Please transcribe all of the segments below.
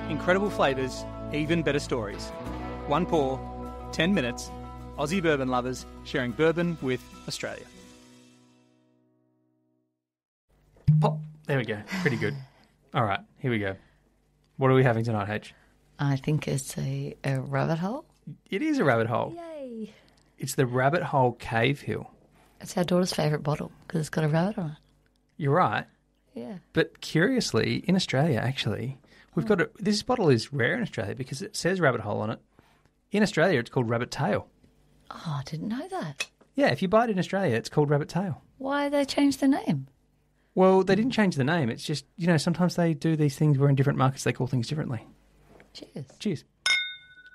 Incredible flavours, even better stories. One pour, 10 minutes. Aussie bourbon lovers sharing bourbon with Australia. Pop. There we go. Pretty good. All right, here we go. What are we having tonight, H? I think it's a rabbit hole. It is a rabbit hole. Yay. It's the Rabbit Hole Cave Hill. It's our daughter's favourite bottle because it's got a rabbit on it. You're right. Yeah. But curiously, in Australia, actually, we've got this bottle is rare in Australia because it says rabbit hole on it. In Australia, it's called rabbit tail. Oh, I didn't know that. Yeah, if you buy it in Australia, it's called rabbit tail. Why they changed the name? Well, they didn't change the name. It's just, sometimes they do these things where in different markets they call things differently. Cheers. Cheers.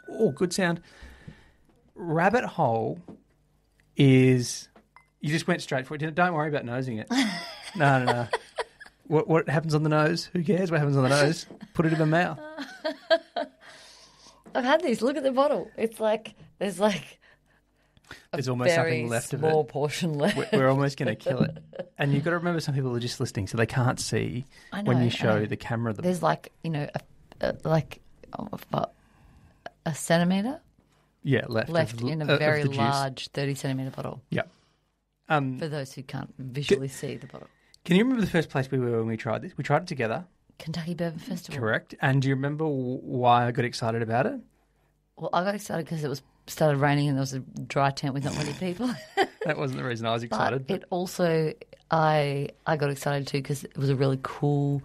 Oh, good sound. Rabbit hole is... You just went straight for it. Don't worry about nosing it. No. What happens on the nose? Who cares what happens on the nose? Put it in the mouth. I've had these. Look at the bottle. It's like there's almost something left of it. Small portion left. We're almost going to kill it. And you've got to remember, some people are just listening, so they can't see when you show the camera. There's a centimetre. Yeah, left in a very large 30-centimetre bottle. Yeah. For those who can't visually see the bottle. Can you remember the first place we were when we tried this? We tried it together. Kentucky Bourbon Festival. Correct. And do you remember why I got excited about it? Well, I got excited because it started raining and there was a dry tent with not many people. That wasn't the reason I was excited. But it also, I got excited too because it was a really cool,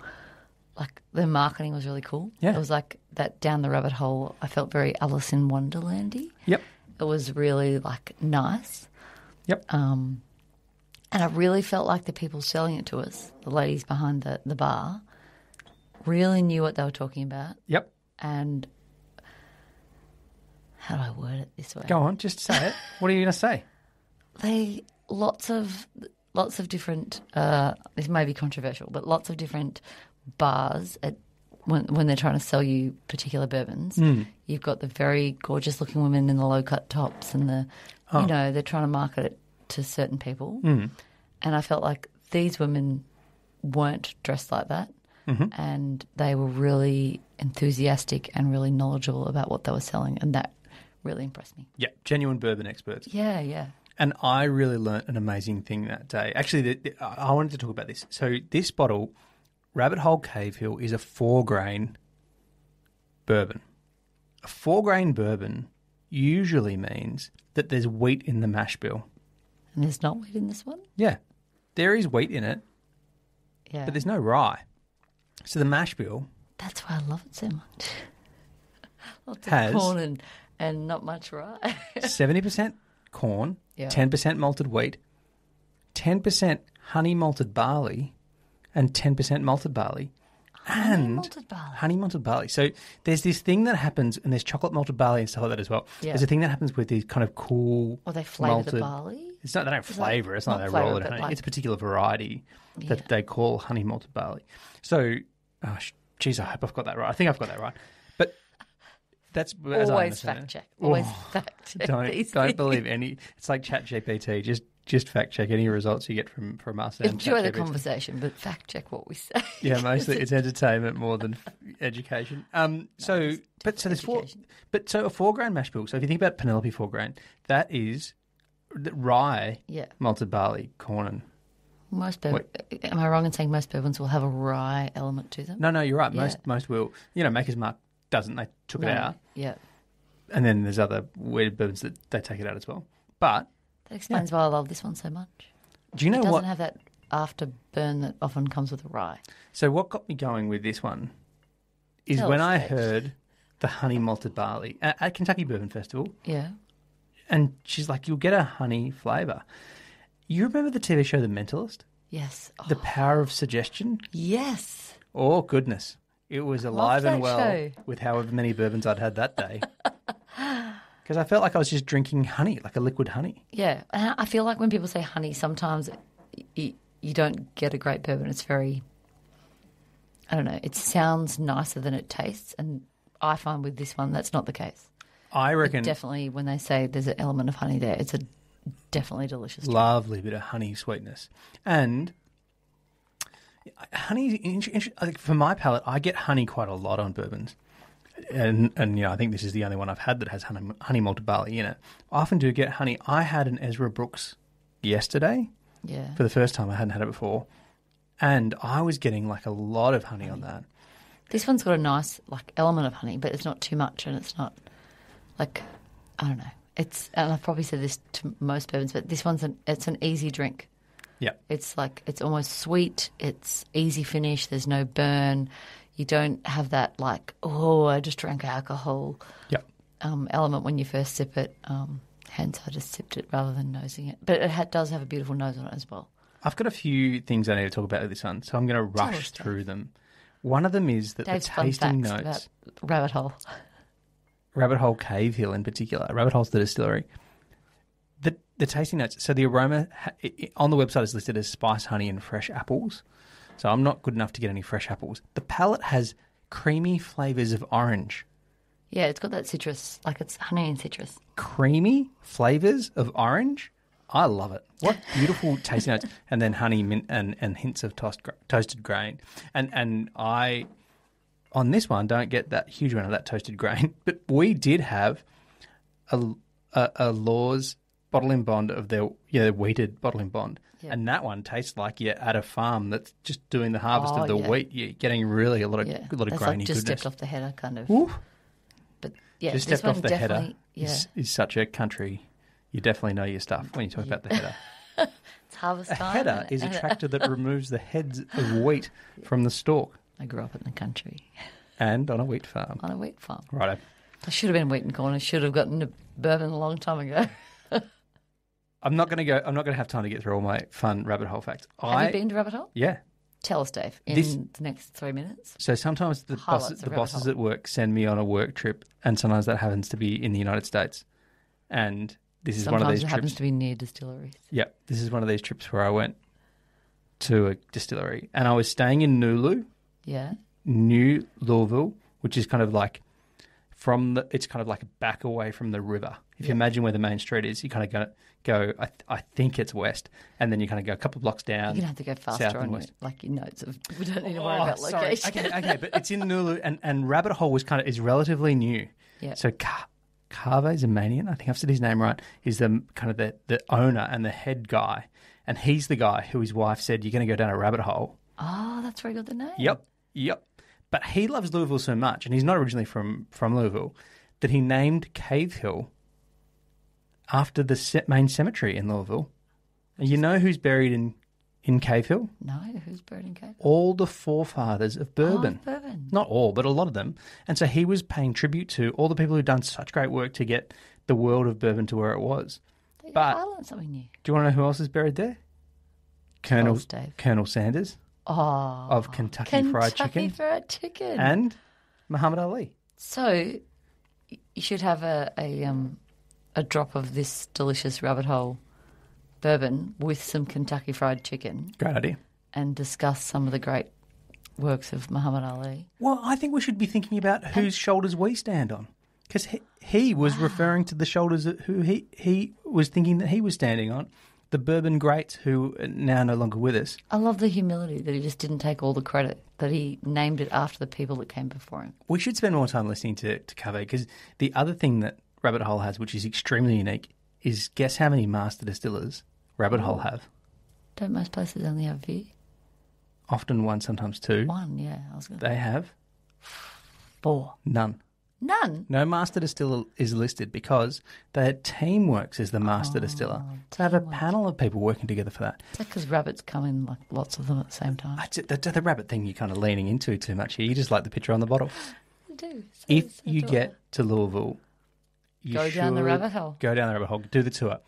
the marketing was really cool. Yeah. It was like that down the rabbit hole. I felt very Alice in Wonderland-y. Yep. It was really nice. Yep. And I really felt like the people selling it to us, the ladies behind the bar, really knew what they were talking about. Yep. And how do I word it this way? Go on, just say it. What are you going to say? Lots of different. This may be controversial, but lots of different bars when they're trying to sell you particular bourbons. You've got the very gorgeous looking women in the low cut tops, and they're trying to market it to certain people. And I felt like these women weren't dressed like that. And they were really enthusiastic and really knowledgeable about what they were selling, and that really impressed me. Yeah, genuine bourbon experts. Yeah. And I really learnt an amazing thing that day. Actually, I wanted to talk about this. So this bottle, Rabbit Hole Cave Hill, is a 4-grain bourbon. A 4-grain bourbon usually means that there's wheat in the mash bill. And there's not wheat in this one? Yeah. There is wheat in it, yeah, but there's no rye. So the mash bill... That's why I love it so much. Lots has of corn and not much rye. 70% corn, Yeah. 10% malted wheat, 10% honey malted barley, and 10% malted barley. Malted barley. Honey malted barley. So there's this thing that happens, and there's chocolate malted barley and stuff like that as well. Yeah. There's a thing that happens with these kind of cool Or they flavour malted... the barley? It's not, they don't flavour it. It's not not they roll it flavour, in but honey. It's a particular variety that Yeah. they call honey malted barley. So, geez, I hope I've got that right. I think I've got that right. But that's... as I Always understand fact it. check. Always Oh, fact check. Don't these believe things. any... It's like ChatGPT. Just fact check any results you get from us. And Enjoy the ChatGPT. conversation, but fact check what we say. Yeah, mostly it's entertainment more than education. So there's education. a 4-grain mash bill. So if you think about Penelope 4-grain, that is rye, Yeah. malted barley, corn, and Am I wrong in saying most bourbons will have a rye element to them? no, you're right. Yeah. Most will. Maker's Mark doesn't. They took it out, Yeah. and then there's other weird bourbons that they take it out as well. But That explains why I love this one so much. do you know It doesn't what? have that afterburn that often comes with a rye. So what got me going with this one is Tell when us, I Dave. heard the honey malted barley at Kentucky Bourbon Festival. Yeah. And she's like, you'll get a honey flavour. You remember the TV show The Mentalist? Yes. Oh, The Power of Suggestion? yes. Oh, goodness. It was alive and that well show. with however many bourbons I'd had that day. Because I felt like I was just drinking honey, like a liquid honey. Yeah. And I feel like when people say honey, sometimes you don't get a great bourbon. It's very, I don't know, it sounds nicer than it tastes. And I find with this one, that's not the case. I reckon Definitely when they say there's an element of honey there, it's a definitely delicious drink. lovely bit of honey sweetness. And honey, I think for my palate, I get honey quite a lot on bourbons. and I think this is the only one I've had that has honey malted barley in it. I often do get honey. I had an Ezra Brooks yesterday. Yeah. For the first time. I hadn't had it before. And I was getting like a lot of honey on that. This one's got a nice element of honey, but it's not too much, and it's not I don't know. And I've probably said this to most bourbons, but this one's it's an easy drink. Yeah. It's it's almost sweet. It's easy finish. There's no burn. You don't have that I just drank alcohol element when you first sip it. Hence, I just sipped it rather than nosing it. But it does have a beautiful nose on it as well. I've got a few things I need to talk about with this one, so I'm going to rush through them. One of them is that Dave's the tasting notes... about Rabbit Hole. Rabbit Hole Cave Hill in particular. Rabbit Hole's the distillery. The tasting notes, so the aroma on the website is listed as spice, honey and fresh apples. So I'm not good enough to get any fresh apples. The palate has creamy flavours of orange. Yeah, it's got that citrus, it's honey and citrus. Creamy flavours of orange? I love it. What beautiful tasting notes. And then honey, mint and hints of toasted grain. And I, on this one, don't get that huge amount of that toasted grain. But we did have a Law's bottle in bond of their wheated bottle in bond. Yep. And that one tastes like you're at a farm that's just doing the harvest of the wheat. You're getting really a lot of that's grainy just goodness. Stepped off the header kind of. Ooh. But yeah, just stepped off the header is such a country. You definitely know your stuff when you talk about the header. It's harvest time. A header is a tractor that removes the heads of wheat from the stalk. I grew up in the country. And on a wheat farm. On a wheat farm. Righto. I should have been wheat and corn. I should have gotten a bourbon a long time ago. I'm not going to have time to get through all my fun rabbit hole facts. Have you been to Rabbit Hole? Yeah. Tell us, Dave, in the next 3 minutes. So sometimes the bosses at work send me on a work trip, and sometimes that happens to be in the United States. And this is one of these trips. Sometimes it happens to be near distilleries. Yeah, this is one of these trips where I went to a distillery, and I was staying in Nulu. Yeah. New Louisville, which is kind of it's kind of like back away from the river. If you imagine where the main street is, you kind of go I think it's west, and then you kind of go a couple of blocks down. You're going to have to go faster on your notes. We don't need to worry about location. Okay, but it's in Nulu, and Rabbit Hole is relatively new. Yeah. So Kaveh Zamanian, I think I've said his name right, is the owner and the head guy, and he's the guy who his wife said, "You're going to go down a rabbit hole." Oh, that's where he got the name. Yep. But he loves Louisville so much, and he's not originally from Louisville, that he named Cave Hill after the main cemetery in Louisville. And you know who's buried in Cave Hill? No, who's buried in Cave Hill? All the forefathers of bourbon. Oh, bourbon. Not all, but a lot of them. And so he was paying tribute to all the people who'd done such great work to get the world of bourbon to where it was. But I learned something new. Do you want to know who else is buried there? Colonel Sanders. Oh, of Kentucky Fried Chicken. And Muhammad Ali. So you should have a drop of this delicious Rabbit Hole bourbon with some Kentucky Fried Chicken. Great idea. And discuss some of the great works of Muhammad Ali. Well, I think we should be thinking about whose shoulders we stand on. Because he was referring to the shoulders of who he was thinking that he was standing on. The bourbon greats who are now no longer with us. I love the humility that he just didn't take all the credit, that he named it after the people that came before him. We should spend more time listening to Kaveh, because the other thing that Rabbit Hole has, which is extremely unique, is guess how many master distillers Rabbit Hole have? Don't most places only have a few? Often one, sometimes two. One, yeah. They have 4. None. No master distiller is listed because their teamworks as the master distiller. So they have a panel of people working together for that. Is that because rabbits come in lots of them at the same time? The rabbit thing you're kind of leaning into too much here. You just like the picture on the bottle. I do. If you get to Louisville, go down the rabbit hole. Go down the rabbit hole. Do the tour.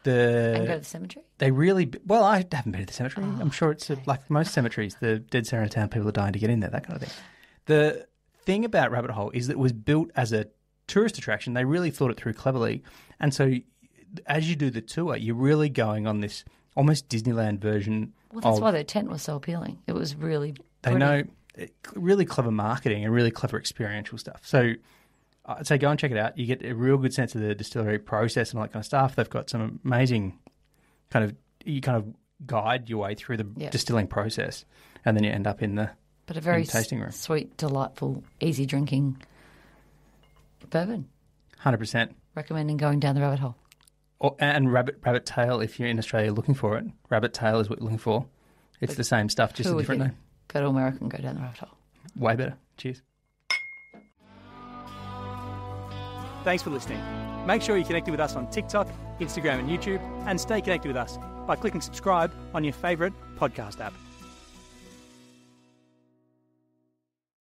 And go to the cemetery? I haven't been to the cemetery. I'm sure it's like most cemeteries, the dead center of town, people are dying to get in there, that kind of thing. The thing about Rabbit Hole is that it was built as a tourist attraction. They really thought it through cleverly. And so as you do the tour, you're really going on this almost Disneyland version. Well, that's why their tent was so appealing. It was really They know really clever marketing and really clever experiential stuff. So I'd say go and check it out. You get a real good sense of the distillery process and all that kind of stuff. They've got some amazing you guide your way through the distilling process, and then you end up in the But a very tasting room. Sweet, delightful, easy drinking bourbon. 100%. Recommending going down the rabbit hole. And rabbit tail, if you're in Australia looking for it. Rabbit tail is what you're looking for. It's the same stuff, just a different name. Go to America and go down the rabbit hole. Way better. Cheers. Thanks for listening. Make sure you're connected with us on TikTok, Instagram and YouTube, and stay connected with us by clicking subscribe on your favourite podcast app.